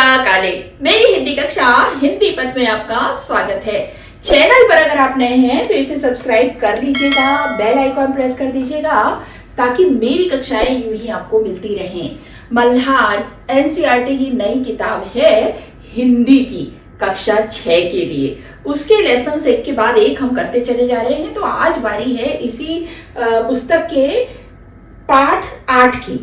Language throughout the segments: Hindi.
काले। मेरी हिंदी कक्षा हिंदी पथ में आपका स्वागत है। चैनल पर अगर आप नए हैं तो इसे सब्सक्राइब कर लीजिएगा, बेल आइकॉन प्रेस कर दीजिएगा ताकि मेरी कक्षाएं यूं ही आपको मिलती रहें। मल्हार एनसीईआरटी की नई किताब है हिंदी की कक्षा 6 के लिए। उसके लेसन एक के बाद एक हम करते चले जा रहे हैं। तो आज बारी है इसी पुस्तक के पाठ 8 की।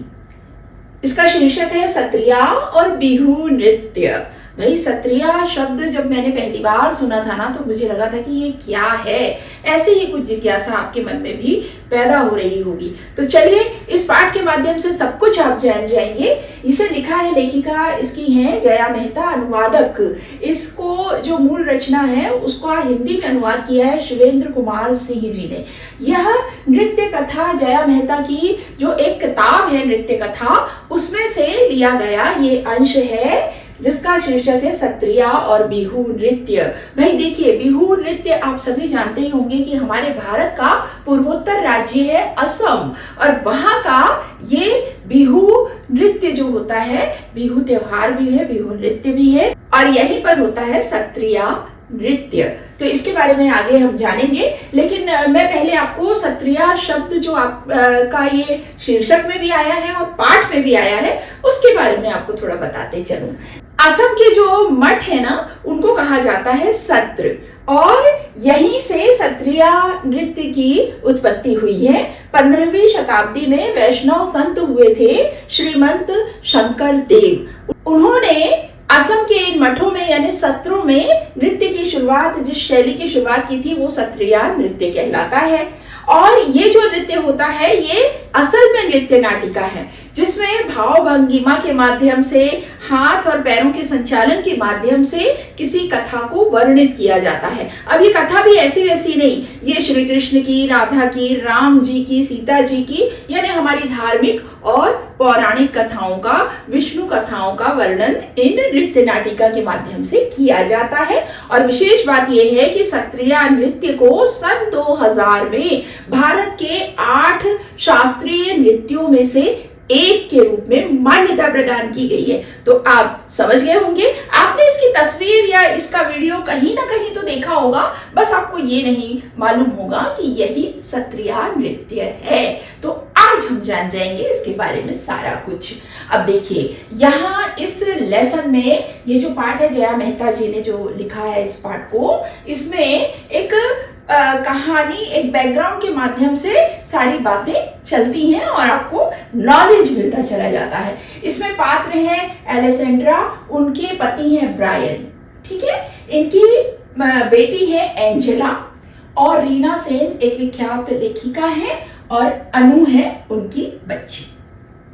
इसका शीर्षक है सत्रिया और बिहू नृत्य। भाई सत्रिया शब्द जब मैंने पहली बार सुना था ना तो मुझे लगा था कि ये क्या है। ऐसे ही कुछ जिज्ञासा आपके मन में भी पैदा हो रही होगी। तो चलिए इस पाठ के माध्यम से सब कुछ आप जान जाएंगे। इसे लिखा है, लेखिका इसकी है जया मेहता, अनुवादक इसको जो मूल रचना है उसका हिंदी में अनुवाद किया है शिवेंद्र कुमार सिंह जी ने। यह नृत्य कथा जया मेहता की जो एक किताब है नृत्य कथा उसमें से लिया गया ये अंश है जिसका शीर्षक है सत्रिया और बिहू नृत्य। भाई देखिए, बिहू नृत्य आप सभी जानते ही होंगे कि हमारे भारत का पूर्वोत्तर राज्य है असम और वहां का ये बिहू नृत्य जो होता है, बिहू त्योहार भी है, बिहू नृत्य भी है और यहीं पर होता है सत्रिया नृत्य। तो इसके बारे में आगे हम जानेंगे, लेकिन मैं पहले आपको सत्रिया शब्द जो आप का ये शीर्षक में भी आया है और पाठ में भी आया है उसके बारे में आपको थोड़ा बताते चलूं। असम के जो मठ है ना उनको कहा जाता है सत्र और यहीं से सत्रिया नृत्य की उत्पत्ति हुई है। 15वीं शताब्दी में वैष्णव संत हुए थे श्रीमंत शंकर देव। उन्होंने असम के इन मठों में यानी सत्रों में नृत्य की शुरुआत, जिस शैली की शुरुआत की थी वो सत्रिया नृत्य कहलाता है। और ये जो नृत्य होता है ये असल में नृत्य नाटिका है जिसमें भाव भंगिमा के माध्यम से, हाथ और पैरों के संचालन के माध्यम से किसी कथा को वर्णित किया जाता है। अब ये कथा भी ऐसी वैसी नहीं, ये श्री कृष्ण की, राधा की, राम जी की, सीता जी की यानी हमारी धार्मिक और पौराणिक कथाओं का, विष्णु कथाओं का वर्णन इन नृत्य नाटिका के माध्यम से किया जाता है। और विशेष बात यह है कि सत्रिया नृत्य को सन 2000 में भारत के 8 शास्त्रीय नृत्यों में से एक के रूप में मान्यता प्रदान की गई है। तो आप समझ गए होंगे, आपने इसकी तस्वीर या इसका वीडियो कहीं ना कहीं तो देखा होगा, बस आपको ये नहीं मालूम होगा कि यही सत्रिया नृत्य है। तो आज हम जान जाएंगे इसके बारे में सारा कुछ। अब देखिए यहाँ इस लेसन में ये जो पाठ है जया मेहता जी ने जो लिखा है इस पाठ को, इसमें एक कहानी, एक बैकग्राउंड के माध्यम से सारी बातें चलती हैं और आपको नॉलेज मिलता चला जाता है। इसमें पात्र हैं एलेसेंड्रा, उनके पति हैं ब्रायन, ठीक है, इनकी बेटी है एंजेला और रीना सेन एक विख्यात लेखिका है और अनु है उनकी बच्ची,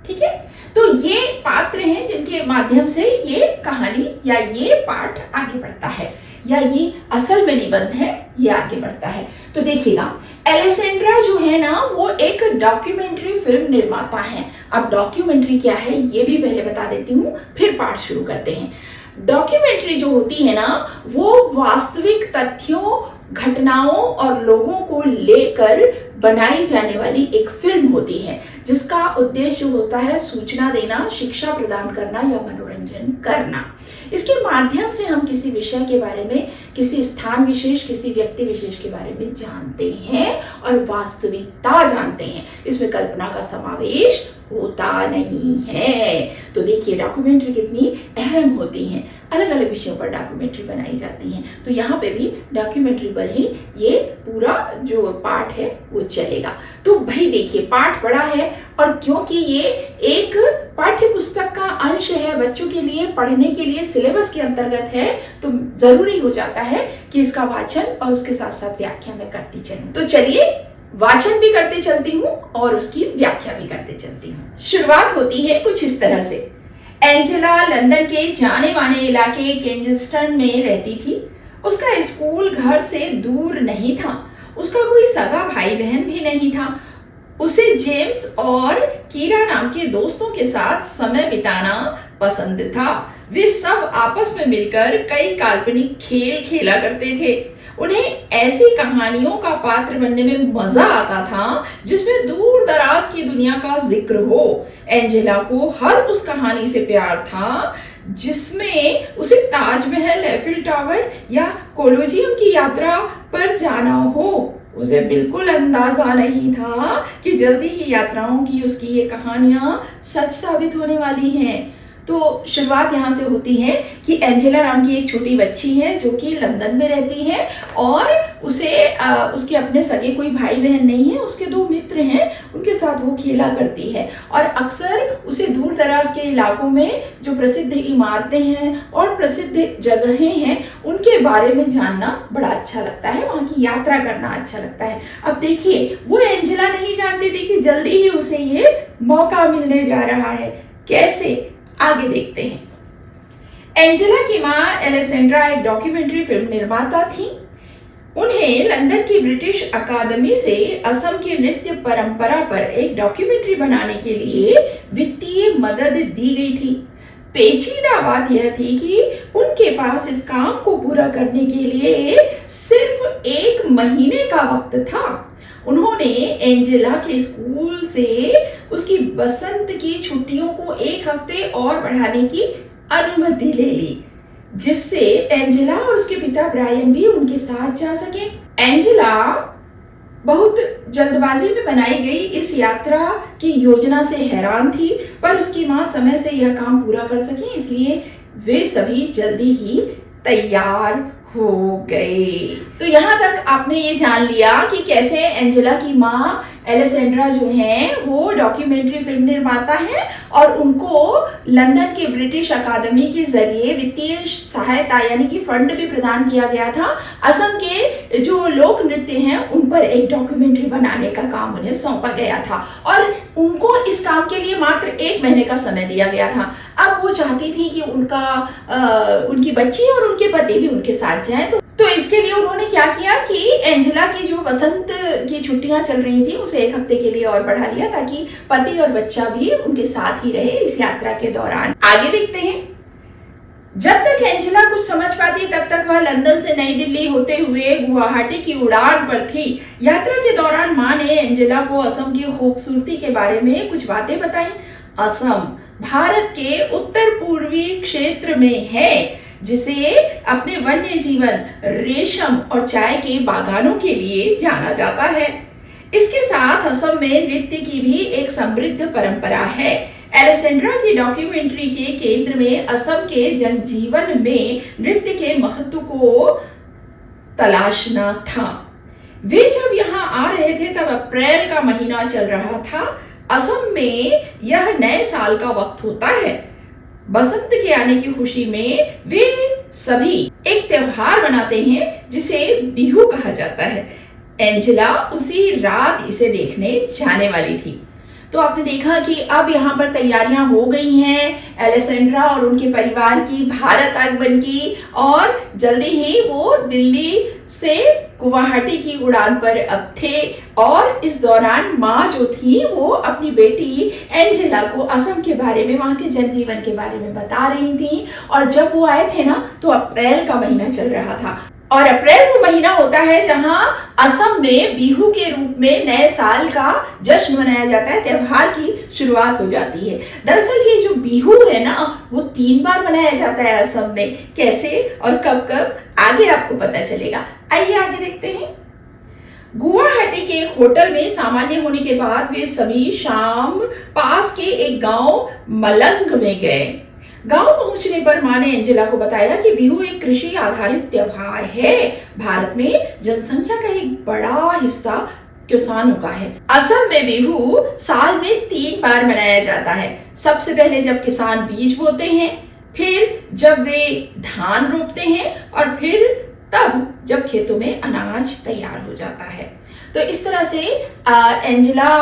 ठीक है। तो ये पात्र हैं जिनके माध्यम से ये कहानी या ये पाठ आगे बढ़ता है या ये असल में निबंध है ये आगे बढ़ता है। तो देखिएगा, एलेसेंड्रा जो है ना वो एक डॉक्यूमेंट्री फिल्म निर्माता है। अब डॉक्यूमेंट्री क्या है ये भी पहले बता देती हूँ, फिर पाठ शुरू करते हैं। डॉक्यूमेंट्री जो होती है ना वो वास्तविक तथ्यों, घटनाओं और लोगों को लेकर बनाई जाने वाली एक फिल्म होती है जिसका उद्देश्य होता है सूचना देना, शिक्षा प्रदान करना या मनोरंजन करना। इसके माध्यम से हम किसी विषय के बारे में, किसी स्थान विशेष, किसी व्यक्ति विशेष के बारे में जानते हैं और वास्तविकता जानते हैं। इसमें कल्पना का समावेश होता नहीं है। तो देखिए डॉक्यूमेंट्री कितनी अहम होती हैं, अलग अलग विषयों पर डॉक्यूमेंट्री बनाई जाती हैं। तो यहाँ पे भी डॉक्यूमेंट्री पर ही ये पूरा जो पाठ है वो चलेगा। तो भाई देखिए पाठ बड़ा है और क्योंकि ये एक पाठ्य पुस्तक का अंश है, बच्चों के लिए पढ़ने के लिए सिलेबस के अंतर्गत है, तो जरूरी हो जाता है कि इसका वाचन और उसके साथ साथ व्याख्या में करती चलूं। तो चलिए वाचन भी करते चलती हूँ और उसकी व्याख्या भी करते चलती हूँ। शुरुआत होती है कुछ इस तरह से। एंजेला लंदन के जाने माने इलाके केंजिस्टन में रहती थी। उसका स्कूल घर से दूर नहीं था, उसका कोई सगा भाई बहन भी नहीं था। उसे जेम्स और कीरा नाम के दोस्तों के साथ समय बिताना पसंद था। वे सब आपस में मिलकर कई काल्पनिक खेल खेला करते थे। उन्हें ऐसी कहानियों का पात्र बनने में मजा आता था जिसमें दूर दराज की दुनिया का जिक्र हो। एंजेला को हर उस कहानी से प्यार था जिसमें उसे ताजमहल, एफिल टावर या कोलोजियम की यात्रा पर जाना हो। उसे बिल्कुल अंदाजा नहीं था कि जल्दी ही यात्राओं की उसकी ये कहानियां सच साबित होने वाली हैं। तो शुरुआत यहाँ से होती है कि एंजेला नाम की एक छोटी बच्ची है जो कि लंदन में रहती है और उसे उसके अपने सगे कोई भाई बहन नहीं है, उसके 2 मित्र हैं, उनके साथ वो खेला करती है और अक्सर उसे दूर दराज के इलाकों में जो प्रसिद्ध इमारतें हैं और प्रसिद्ध जगहें हैं उनके बारे में जानना बड़ा अच्छा लगता है, वहाँ की यात्रा करना अच्छा लगता है। अब देखिए, वो एंजेला नहीं जानती थी कि जल्दी ही उसे ये मौका मिलने जा रहा है। कैसे, आगे देखते हैं। एंजेला की मां एलेसेंड्रा एक डॉक्यूमेंट्री फिल्म निर्माता थी। उन्हें लंदन की ब्रिटिश अकादमी से असम की नृत्य परंपरा पर एक डॉक्यूमेंट्री बनाने के लिए वित्तीय मदद दी गई थी। पेचीदा बात यह थी कि उनके पास इस काम को पूरा करने के लिए सिर्फ 1 महीने का वक्त था। उन्होंने एंजेला के स्कूल से उसकी बसंत की छुट्टियों को 1 हफ्ते और बढ़ाने की अनुमति ले ली, जिससे एंजेला और उसके पिता ब्रायन भी उनके साथ जा सके। एंजेला बहुत जल्दबाजी में बनाई गई इस यात्रा की योजना से हैरान थी, पर उसकी मां समय से यह काम पूरा कर सके, इसलिए वे सभी जल्दी ही तैयार हो गए। तो यहाँ तक आपने ये जान लिया कि कैसे एंजेला की माँ एलेसेंड्रा जो है वो डॉक्यूमेंट्री फिल्म निर्माता है और उनको लंदन के ब्रिटिश अकादमी के जरिए वित्तीय सहायता यानी कि फंड भी प्रदान किया गया था। असम के जो लोक नृत्य हैं उन पर एक डॉक्यूमेंट्री बनाने का काम उन्हें सौंपा गया था और उनको इस काम के लिए मात्र 1 महीने का समय दिया गया था। अब वो चाहती थी कि उनकी बच्ची और उनके पति भी उनके साथ जाएं, तो इसके लिए उन्होंने क्या किया कि एंजेला की जो बसंत की छुट्टियां चल रही थी उसे 1 हफ्ते के लिए और बढ़ा लिया ताकि पति और बच्चा भी उनके साथ ही रहे इस यात्रा के दौरान। आगे देखते हैं। जब तक एंजेला कुछ समझ पाती तब तक वह लंदन से नई दिल्ली होते हुए गुवाहाटी की उड़ान पर थी। यात्रा के दौरान माँ ने एंजेला को असम की खूबसूरती के बारे में कुछ बातें बताई। असम भारत के उत्तर पूर्वी क्षेत्र में है, जिसे अपने वन्य जीवन, रेशम और चाय के बागानों के लिए जाना जाता है। इसके साथ असम में नृत्य की भी एक समृद्ध परंपरा है। एलेसेंड्रा की डॉक्यूमेंट्री के केंद्र में असम के जनजीवन में नृत्य के महत्व को तलाशना था। वे जब यहाँ आ रहे थे तब अप्रैल का महीना चल रहा था। असम में यह नए साल का वक्त होता है। बसंत के आने की खुशी में वे सभी एक त्योहार मनाते हैं जिसे बिहू कहा जाता है। एंजेला उसी रात इसे देखने जाने वाली थी। तो आपने देखा कि अब यहाँ पर तैयारियां हो गई हैं एलेसेंड्रा और उनके परिवार की भारत आगमन की, और जल्दी ही वो दिल्ली से गुवाहाटी की उड़ान पर अब थे। और इस दौरान माँ जो थी वो अपनी बेटी एंजेला को असम के बारे में, वहाँ के जनजीवन के बारे में बता रही थी। और जब वो आए थे ना तो अप्रैल का महीना चल रहा था, और अप्रैल वो महीना होता है जहां असम में बिहू के रूप में नए साल का जश्न मनाया जाता है, त्योहार की शुरुआत हो जाती है। दरअसल ये जो बिहू है ना वो 3 बार मनाया जाता है असम में। कैसे और कब कब आगे आपको पता चलेगा। आइए आगे देखते हैं। गुवाहाटी के एक होटल में सामान्य होने के बाद वे सभी शाम पास के एक गांव मलंग में गए। गांव पहुंचने पर मां ने एंजेला को बताया कि बिहू एक कृषि आधारित त्योहार है। भारत में जनसंख्या का एक बड़ा हिस्सा किसानों का है। असम में बिहू साल में 3 बार मनाया जाता है। सबसे पहले जब किसान बीज बोते हैं, फिर जब वे धान रोपते हैं, और फिर तब जब खेतों में अनाज तैयार हो जाता है। तो इस तरह से एंजेला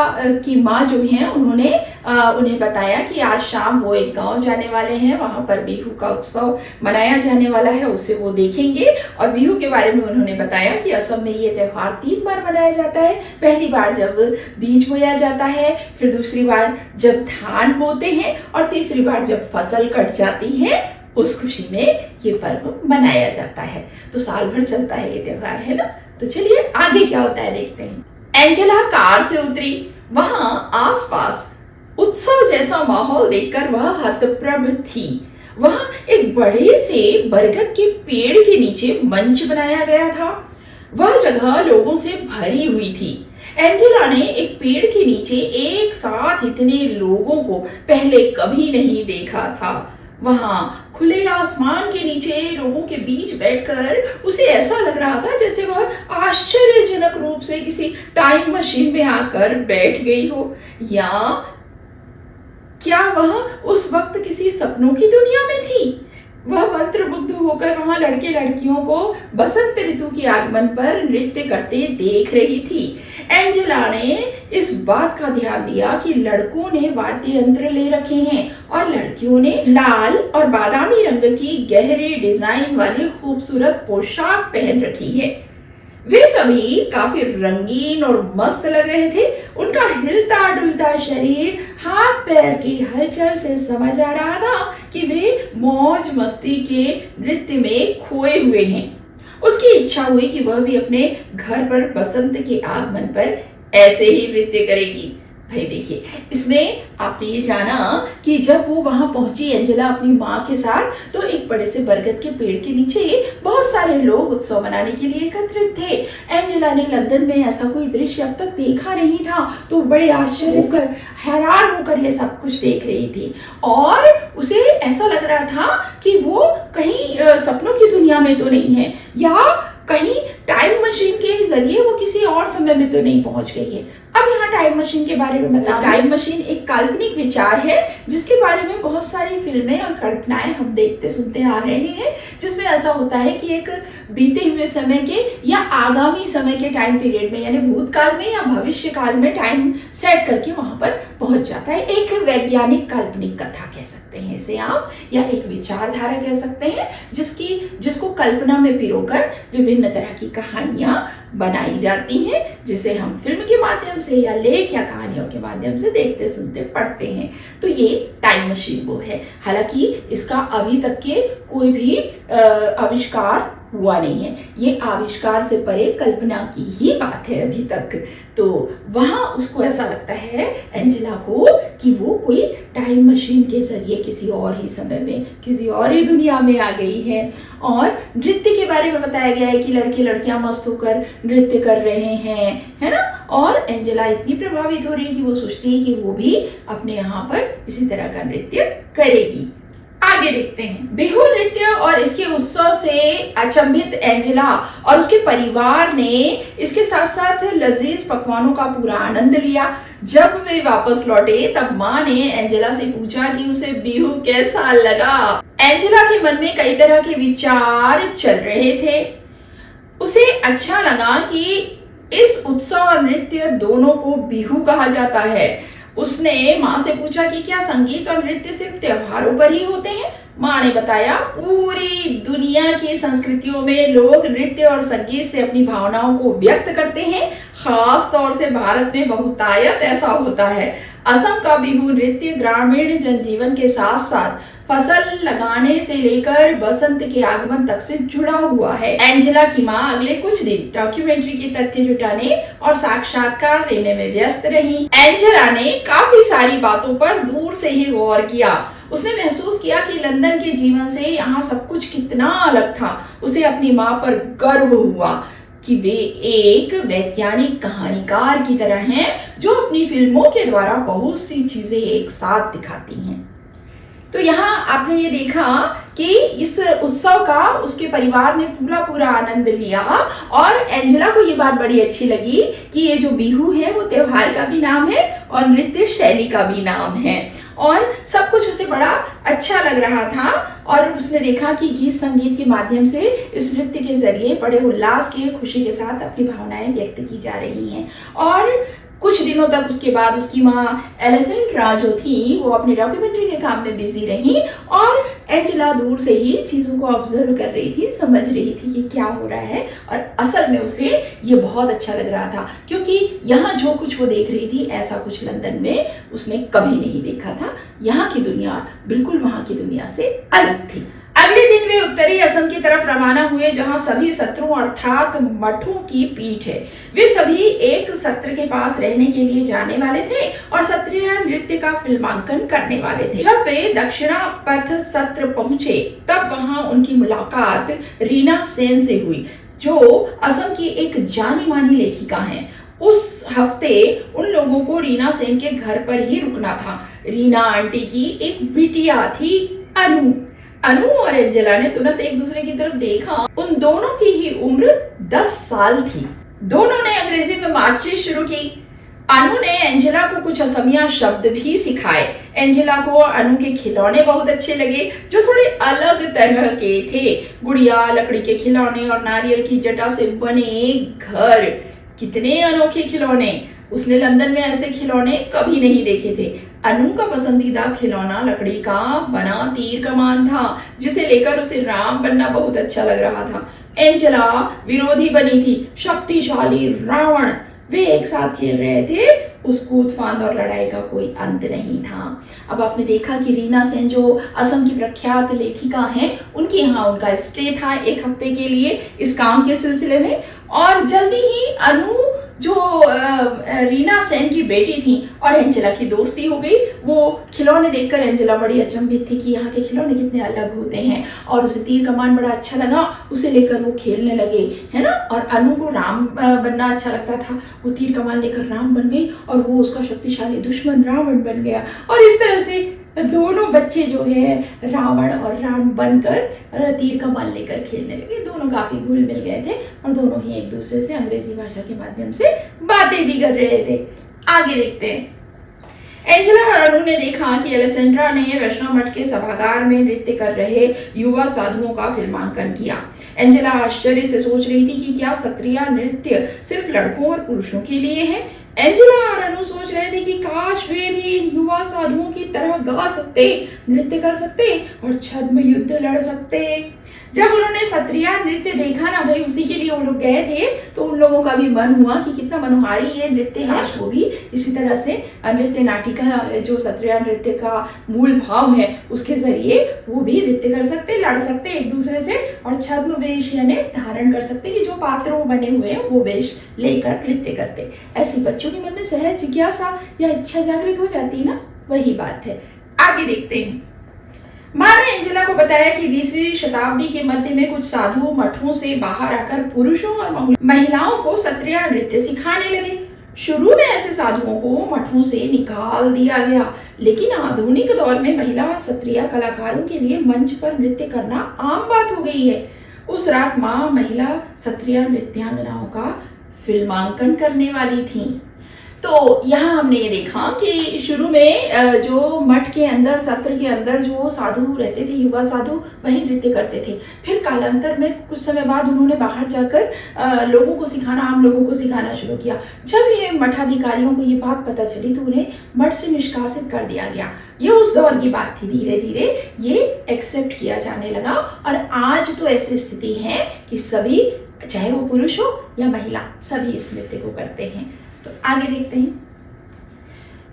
की माँ जो हैं उन्होंने उन्हें बताया कि आज शाम वो एक गांव जाने वाले हैं, वहां पर बिहू का उत्सव मनाया जाने वाला है, उसे वो देखेंगे। और बिहू के बारे में उन्होंने बताया कि असम में ये त्योहार 3 बार मनाया जाता है। पहली बार जब बीज बोया जाता है, फिर दूसरी बार जब धान बोते हैं, और तीसरी बार जब फसल कट जाती है उस खुशी में ये पर्व मनाया जाता है। तो साल भर चलता है ये त्योहार, है ना। तो चलिए आगे क्या होता है देखते हैं। एंजेला कार से उतरी। वहां आसपास उत्सव जैसा माहौल देखकर वह हतप्रभ थी। वहां एक बड़े से बरगद के पेड़ के नीचे मंच बनाया गया था। वह जगह लोगों से भरी हुई थी। एंजेला ने एक पेड़ के नीचे एक साथ इतने लोगों को पहले कभी नहीं देखा था। वहां खुले आसमान के नीचे लोगों के बीच बैठकर उसे ऐसा लग रहा था जैसे वह आश्चर्यजनक रूप से किसी टाइम मशीन में आकर बैठ गई हो, या क्या वह उस वक्त किसी सपनों की दुनिया में थी। वह मंत्रमुग्ध होकर वहां लड़के लड़कियों को बसंत ऋतु के आगमन पर नृत्य करते देख रही थी। एंजेला ने इस बात का ध्यान दिया कि लड़कों ने वाद्य यंत्र ले रखे हैं और लड़कियों ने लाल और बादामी रंग की गहरे डिजाइन वाली खूबसूरत पोशाक पहन रखी है। वे सभी काफी रंगीन और मस्त लग रहे थे। उनका हिलता डुलता शरीर हाथ पैर की हलचल से समझ आ रहा था कि वे मौज मस्ती के नृत्य में खोए हुए हैं। उसकी इच्छा हुई कि वह भी अपने घर पर बसंत के आगमन पर ऐसे ही नृत्य करेगी। भाई देखिए, इसमें आपने ये जाना कि जब वो वहां पहुंची एंजेला अपनी माँ के साथ, तो एक बड़े से बरगद के पेड़ के नीचे बहुत सारे लोग उत्सव मनाने के लिए एकत्रित थे। एंजेला ने लंदन में ऐसा कोई दृश्य अब तक देखा नहीं था, तो बड़े आश्चर्य से हैरान होकर ये सब कुछ देख रही थी और उसे ऐसा लग रहा था कि वो कहीं सपनों की दुनिया में तो नहीं है, या कहीं टाइम मशीन के जरिए वो किसी और समय में तो नहीं पहुंच गई है। अब यहाँ टाइम मशीन के बारे में बता, टाइम मशीन एक काल्पनिक विचार है जिसके बारे में बहुत सारी फिल्में और कल्पनाएं हम देखते सुनते आ रहे हैं, जिसमें ऐसा होता है कि एक बीते हुए समय के या आगामी समय के टाइम पीरियड में, यानी भूतकाल में या भविष्य काल में टाइम सेट करके वहां पर पहुंच जाता है। एक वैज्ञानिक काल्पनिक कथा कह सकते हैं इसे आप, या एक विचारधारा कह सकते हैं जिसको कल्पना में पिरोकर विभिन्न तरह की कहानियां बनाई जाती हैं, जिसे हम फिल्म के माध्यम से या लेख या कहानियों के माध्यम से देखते सुनते पढ़ते हैं। तो ये टाइम मशीन वो है। हालांकि इसका अभी तक के कोई भी आविष्कार हुआ नहीं है, ये आविष्कार से परे कल्पना की ही बात है अभी तक। तो वहां उसको ऐसा लगता है एंजेला को कि वो कोई टाइम मशीन के जरिए किसी और ही समय में, किसी और ही दुनिया में आ गई है। और नृत्य के बारे में बताया गया है कि लड़के लड़कियां मस्त होकर नृत्य कर रहे हैं, है ना। और एंजेला इतनी प्रभावित हो रही है कि वो सोचती है कि वो भी अपने यहाँ पर इसी तरह का नृत्य करेगी। आगे देखते हैं। बिहू नृत्य और इसके उत्सव से अचंभित एंजेला और उसके परिवार ने इसके साथ साथ लजीज पकवानों का पूरा आनंद लिया। जब वे वापस लौटे तब माँ ने एंजेला से पूछा कि उसे बिहू कैसा लगा। एंजेला के मन में कई तरह के विचार चल रहे थे। उसे अच्छा लगा कि इस उत्सव और नृत्य दोनों को बिहू कहा जाता है। उसने माँ से पूछा कि क्या संगीत और नृत्य सिर्फ त्योहारों पर ही होते हैं। माँ ने बताया, पूरी दुनिया की संस्कृतियों में लोग नृत्य और संगीत से अपनी भावनाओं को व्यक्त करते हैं। खास तौर से भारत में बहुतायत ऐसा होता है। असम का बिहू नृत्य ग्रामीण जनजीवन के साथ साथ फसल लगाने से लेकर बसंत के आगमन तक से जुड़ा हुआ है। एंजेला की माँ अगले कुछ दिन डॉक्यूमेंट्री के तथ्य जुटाने और साक्षात्कार लेने में व्यस्त रही। एंजेला ने काफी सारी बातों पर दूर से ही गौर किया। उसने महसूस किया कि लंदन के जीवन से यहाँ सब कुछ कितना अलग था। उसे अपनी माँ पर गर्व हुआ कि वे एक वैज्ञानिक कहानीकार की तरह हैं जो अपनी फिल्मों के द्वारा बहुत सी चीजें एक साथ दिखाती हैं। तो यहाँ आपने ये देखा कि इस उत्सव का उसके परिवार ने पूरा आनंद लिया और एंजेला को ये बात बड़ी अच्छी लगी कि ये जो बिहू है वो त्योहार का भी नाम है और नृत्य शैली का भी नाम है और सब कुछ उसे बड़ा अच्छा लग रहा था। और उसने देखा कि गीत संगीत के माध्यम से इस नृत्य के जरिए बड़े उल्लास के खुशी के साथ अपनी भावनाएं व्यक्त की जा रही हैं। और कुछ दिनों तक उसके बाद उसकी माँ एलिसेंड्रा जो थी वो अपने डॉक्यूमेंट्री के काम में बिजी रही और एंजेला दूर से ही चीज़ों को ऑब्जर्व कर रही थी, समझ रही थी कि क्या हो रहा है। और असल में उसे ये बहुत अच्छा लग रहा था क्योंकि यहाँ जो कुछ वो देख रही थी ऐसा कुछ लंदन में उसने कभी नहीं देखा था। यहाँ की दुनिया बिल्कुल वहाँ की दुनिया से अलग थी। वे उत्तरी असम की तरफ रवाना हुए, जहां सभी सत्रों अर्थात मठों की पीठ है। वे सभी एक सत्र के पास रहने के लिए जाने वाले थे और सत्रिया नृत्य का फिल्मांकन करने वाले थे। जब वे दक्षिणापथ सत्र पहुंचे, तब वहां उनकी मुलाकात रीना सेन से हुई, जो असम की एक जानी मानी लेखिका हैं। उस हफ्ते उन लोगों को रीना सेन के घर पर ही रुकना था। रीना आंटी की एक बिटिया थी, अनु। अनु और एंजेला ने तुरंत एक दूसरे की तरफ देखा। उन दोनों की ही उम्र 10 साल थी। दोनों ने अंग्रेजी में बातचीत शुरू की। अनु ने एंजेला को कुछ असमिया शब्द भी सिखाए। एंजेला को अनु के खिलौने बहुत अच्छे लगे, जो थोड़े अलग तरह के थे। गुड़िया, लकड़ी के खिलौने और नारियल की जटा से बने घर। कितने अनोखे खिलौने! उसने लंदन में ऐसे खिलौने कभी नहीं देखे थे। अनु का पसंदीदा खिलौना लकड़ी का बना तीर कमान था, जिसे लेकर उसे राम बनना बहुत अच्छा लग रहा था। एंजेला विरोधी बनी थी, शक्तिशाली रावण। वे एक साथ खेल रहे थे। उस कूद फांद और लड़ाई का कोई अंत नहीं था। अब आपने देखा कि रीना सेन जो असम की प्रख्यात लेखिका हैं, उनके यहाँ उनका स्टे था एक हफ्ते के लिए इस काम के सिलसिले में। और जल्दी ही अनु जो रीना सेन की बेटी थी और एंजेला की दोस्ती हो गई। वो खिलौने देखकर एंजेला बड़ी अचंभित थी कि यहाँ के खिलौने कितने अलग होते हैं, और उसे तीर कमान बड़ा अच्छा लगा। उसे लेकर वो खेलने लगे, है ना। और अनु को राम बनना अच्छा लगता था। वो तीर कमान लेकर राम बन गई और वो उसका शक्तिशाली दुश्मन रावण बन गया। और इस तरह से दोनों बच्चे जो है रावण और राम बनकर तीर कमान लेकर खेलने लगे। दोनों काफी घुल मिल गए थे और दोनों ही एक दूसरे से अंग्रेजी भाषा के माध्यम से बातें भी कर रहे थे। आगे देखते हैं। एंजेला और अनु ने देखा कि एलेसेंड्रा ने वैष्णव मठ के सभागार में नृत्य कर रहे युवा साधुओं का फिल्मांकन किया। एंजेला आश्चर्य से सोच रही थी कि क्या सत्रिया नृत्य सिर्फ लड़कों और पुरुषों के लिए है। एंजेला और अनु सोच रहे थे कि काश वे भी इन युवा साधुओं की तरह गा सकते, नृत्य कर सकते और छद्म युद्ध लड़ सकते। जब उन्होंने सत्रिया नृत्य देखा ना भाई, उसी के लिए वो लोग गए थे, तो उन लोगों का भी मन हुआ कि कितना मनोहारी ये नृत्य है। वो भी इसी तरह से नृत्य नाटिका, जो सत्रिया नृत्य का मूल भाव है, उसके जरिए वो भी नृत्य कर सकते, लड़ सकते एक दूसरे से, और छद्म वेश यानी धारण कर सकते कि जो पात्र वो बने हुए हैं वो वेश लेकर नृत्य करते। ऐसी बच्चों के मन में सहज जिज्ञासा या इच्छा जागृत हो जाती है ना, वही बात है। आगे देखते हैं। माँ ने एंजेला को बताया कि 20वीं शताब्दी के मध्य में कुछ साधु मठों से बाहर आकर पुरुषों और महिलाओं को सत्रिया नृत्य सिखाने लगे। शुरू में ऐसे साधुओं को मठों से निकाल दिया गया, लेकिन आधुनिक दौर में महिला सत्रिया कलाकारों के लिए मंच पर नृत्य करना आम बात हो गई है। उस रात माँ महिला सत्रिया नृत्यांगनाओं का फिल्मांकन करने वाली थी। तो यहाँ हमने ये देखा कि शुरू में जो मठ के अंदर, सत्र के अंदर जो साधु रहते थे, युवा साधु, वही नृत्य करते थे। फिर कालांतर में कुछ समय बाद उन्होंने बाहर जाकर लोगों को सिखाना, आम लोगों को सिखाना शुरू किया। जब ये मठाधिकारियों को ये बात पता चली तो उन्हें मठ से निष्कासित कर दिया गया। ये उस दौर की बात थी। धीरे धीरे ये एक्सेप्ट किया जाने लगा और आज तो ऐसी स्थिति है कि सभी, चाहे वो पुरुष हो या महिला, सभी इस नृत्य को करते हैं। तो आगे देखते हैं।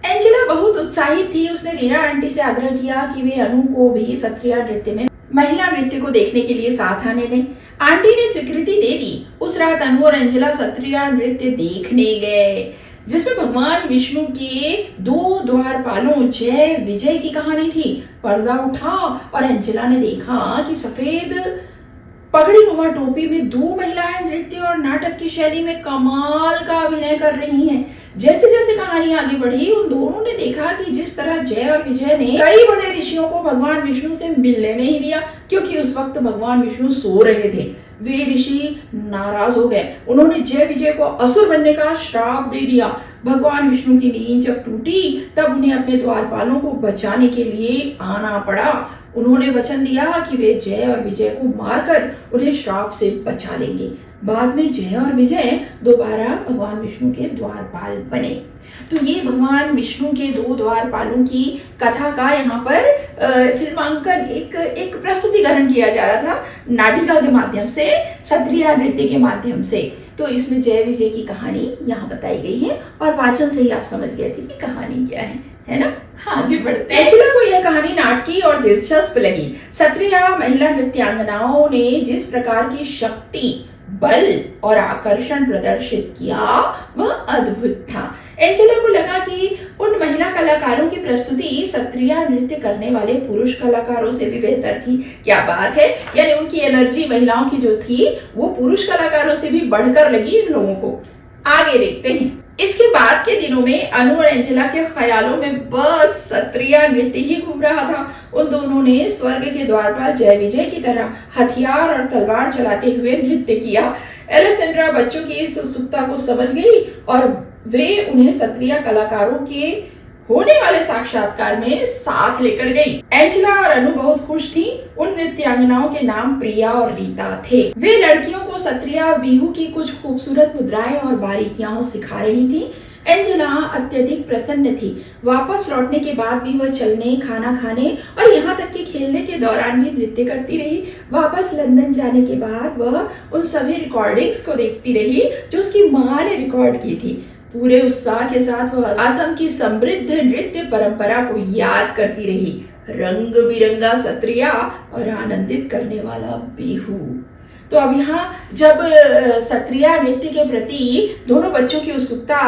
एंजेला बहुत उत्साहित थी। उसने रीना आंटी से आग्रह किया कि वे अनु को भी सत्रिया नृत्य में महिला नृत्य को देखने के लिए साथ आने दें। आंटी ने स्वीकृति दे दी। उस रात अनु और एंजेला सत्रिया नृत्य देखने गए, जिसमें भगवान विष्णु के 2 द्वारपालों जय विजय की कहानी थी। पर्दा उठा और एंजेला ने देखा कि सफेद पगड़ी नुमा टोपी में 2 महिलाएं नृत्य और नाटक की शैली में कमाल का अभिनय कर रही हैं। जैसे जैसे कहानी आगे बढ़ी, उन दोनों ने देखा कि जिस तरह जय और विजय ने कई बड़े ऋषियों को भगवान विष्णु से मिलने नहीं दिया, क्योंकि उस वक्त भगवान विष्णु सो रहे थे। वे ऋषि नाराज हो गए। उन्होंने जय विजय को असुर बनने का श्राप दे दिया। भगवान विष्णु की नींद जब टूटी, तब उन्हें अपने द्वारपालों को बचाने के लिए आना पड़ा। उन्होंने वचन दिया कि वे जय और विजय को मारकर उन्हें श्राप से बचा लेंगे। बाद में जय और विजय दोबारा भगवान विष्णु के द्वारपाल बने। तो ये भगवान विष्णु के 2 द्वारपालों की कथा का यहाँ पर फिल्मांकन, एक प्रस्तुतिकरण किया जा रहा था नाटिका के माध्यम से, सत्रिया नृत्य के माध्यम से। तो इसमें जय विजय की कहानी यहाँ बताई गई है और वाचन से ही आप समझ गए थे कि कहानी क्या है। है ना। आगे बढ़ते हैं। एंजेला को यह कहानी नाटकीय और दिलचस्प लगी। सत्रिया महिला नृत्यांगनाओं ने जिस प्रकार की शक्ति, बल और आकर्षण प्रदर्शित किया वह अद्भुत था। एंजेला को लगा कि उन महिला कलाकारों की प्रस्तुति सत्रिया नृत्य करने वाले पुरुष कलाकारों से भी बेहतर थी। क्या बात है, यानी उनकी एनर्जी महिलाओं की जो थी वो पुरुष कलाकारों से भी बढ़कर लगी इन लोगों को। आगे देखते हैं। इसके बाद के दिनों में अनु और एंजेला के ख्यालों में बस सत्रिया नृत्य ही घूम रहा था। उन दोनों ने स्वर्ग के द्वार पर जय विजय की तरह हथियार और तलवार चलाते हुए नृत्य किया। एलेसेंड्रा बच्चों की इस उत्सुकता को समझ गई और वे उन्हें सत्रिया कलाकारों के होने वाले साक्षात्कार में साथ लेकर गई। एंजेला और अनु बहुत खुश थी। उन नृत्यांगनाओं के नाम प्रिया और रीता थे। वे लड़कियों को सत्रिया और बिहू की कुछ खूबसूरत मुद्राएं और बारीकियां सिखा रही थी। एंजेला अत्यधिक प्रसन्न थी। वापस लौटने के बाद भी वह चलने, खाना खाने और यहाँ तक कि खेलने के दौरान भी नृत्य करती रही। वापस लंदन जाने के बाद वह उन सभी रिकॉर्डिंग्स को देखती रही जो उसकी माँ ने रिकॉर्ड की थी। पूरे उत्साह के साथ वह असम की समृद्ध नृत्य परंपरा को याद करती रही। रंग बिरंगा सत्रिया और आनंदित करने वाला बिहू। तो अब यहाँ जब सत्रिया नृत्य के प्रति दोनों बच्चों की उत्सुकता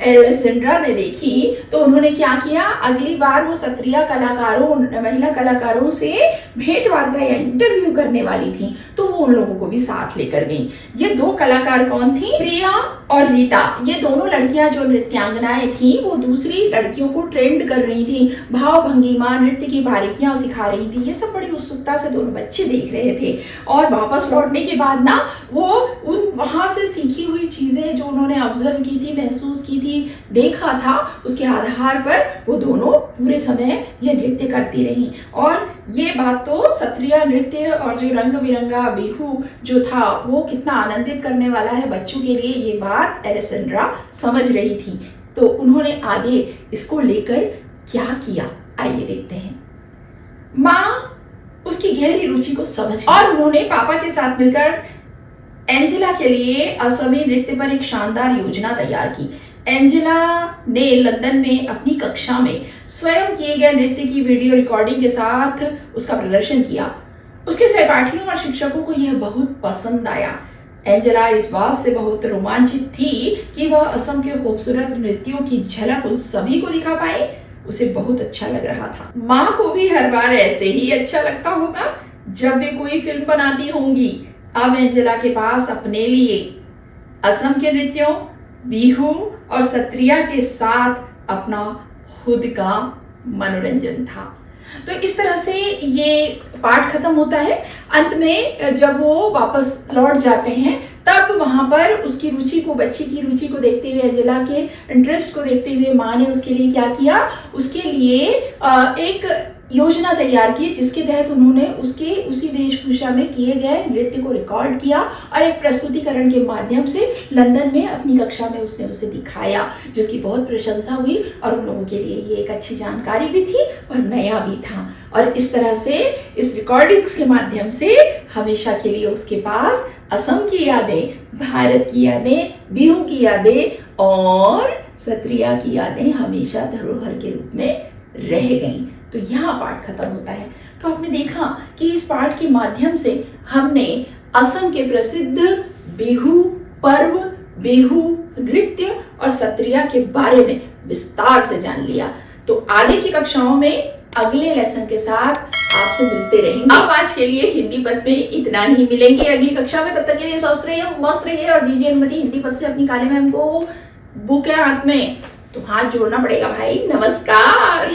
एलेसेंड्रा ने देखी तो उन्होंने क्या किया, अगली बार वो सत्रिया कलाकारों, महिला कलाकारों से भेंट वार्ता या इंटरव्यू करने वाली थी, तो वो उन लोगों को भी साथ लेकर गई। ये दो कलाकार कौन थी? प्रिया और रीता। ये दोनों लड़कियां जो नृत्यांगनाएं थी वो दूसरी लड़कियों को ट्रेंड कर रही थी, भाव भंगिमा, नृत्य की बारीकियां सिखा रही थी। ये सब बड़ी उत्सुकता से दोनों बच्चे देख रहे थे। और वापस लौटने के बाद ना वो उन वहां से सीखी हुई चीजें जो उन्होंने ऑब्जर्व की थी, महसूस की थी, देखा था, उसके आधार पर वो दोनों पूरे समय ये नृत्य करती रही। और ये बात तो सत्रिया नृत्य और जो रंग बिरंगा बिहू जो था वो कितना आनंदित करने वाला है बच्चों के लिए, ये बात एलेसेंड्रा समझ रही थी। तो उन्होंने आगे इसको लेकर क्या किया, आइए देखते हैं। माँ उसकी गहरी रुचि को समझ और उन्होंने पापा के साथ मिलकर एंजेला के लिए असमी नृत्य पर एक शानदार योजना तैयार की। एंजेला ने लंदन में अपनी कक्षा में स्वयं किए गए नृत्य की वीडियो रिकॉर्डिंग के साथ उसका प्रदर्शन किया। उसके सहपाठियों और शिक्षकों को यह बहुत पसंद आया। एंजेला इस बात से बहुत रोमांचित थी कि वह असम के खूबसूरत नृत्यों की झलक उन सभी को दिखा पाए। उसे बहुत अच्छा लग रहा था। माँ को भी हर बार ऐसे ही अच्छा लगता होगा जब वे कोई फिल्म बनाती होंगी। अब एंजेला के पास अपने लिए असम के नृत्यों, बिहू और सत्रिया के साथ अपना खुद का मनोरंजन था। तो इस तरह से ये पाठ खत्म होता है। अंत में जब वो वापस लौट जाते हैं तब वहां पर उसकी रुचि को, बच्ची की रुचि को देखते हुए, एंजेला के इंटरेस्ट को देखते हुए माँ ने उसके लिए क्या किया, उसके लिए एक योजना तैयार की जिसके तहत उन्होंने उसके उसी वेशभूषा में किए गए नृत्य को रिकॉर्ड किया और एक प्रस्तुतिकरण के माध्यम से लंदन में अपनी कक्षा में उसने उसे दिखाया, जिसकी बहुत प्रशंसा हुई और उन लोगों के लिए ये एक अच्छी जानकारी भी थी और नया भी था। और इस तरह से इस रिकॉर्डिंग्स के माध्यम से हमेशा के लिए उसके पास असम की यादें, भारत की यादें, बिहू की यादें और सत्रिया की यादें हमेशा धरोहर के रूप में रह गईं। तो यहाँ पाठ खत्म होता है। तो आपने देखा कि इस पाठ के माध्यम से हमने असम के प्रसिद्ध बिहू पर्व, बिहू नृत्य और सत्रिया के बारे में विस्तार से जान लिया। तो आगे की कक्षाओं में अगले लेसन के साथ आपसे मिलते रहेंगे। अब आज के लिए हिंदी पद में इतना ही, मिलेंगे अगली कक्षा में। तब तक के लिए स्वस्थ रहिए, मस्त रहिए और दीजिए अनुमति हिंदी पद से अपनी काले मैम को बुक है हाथ में, तो हाथ जोड़ना पड़ेगा भाई। नमस्कार।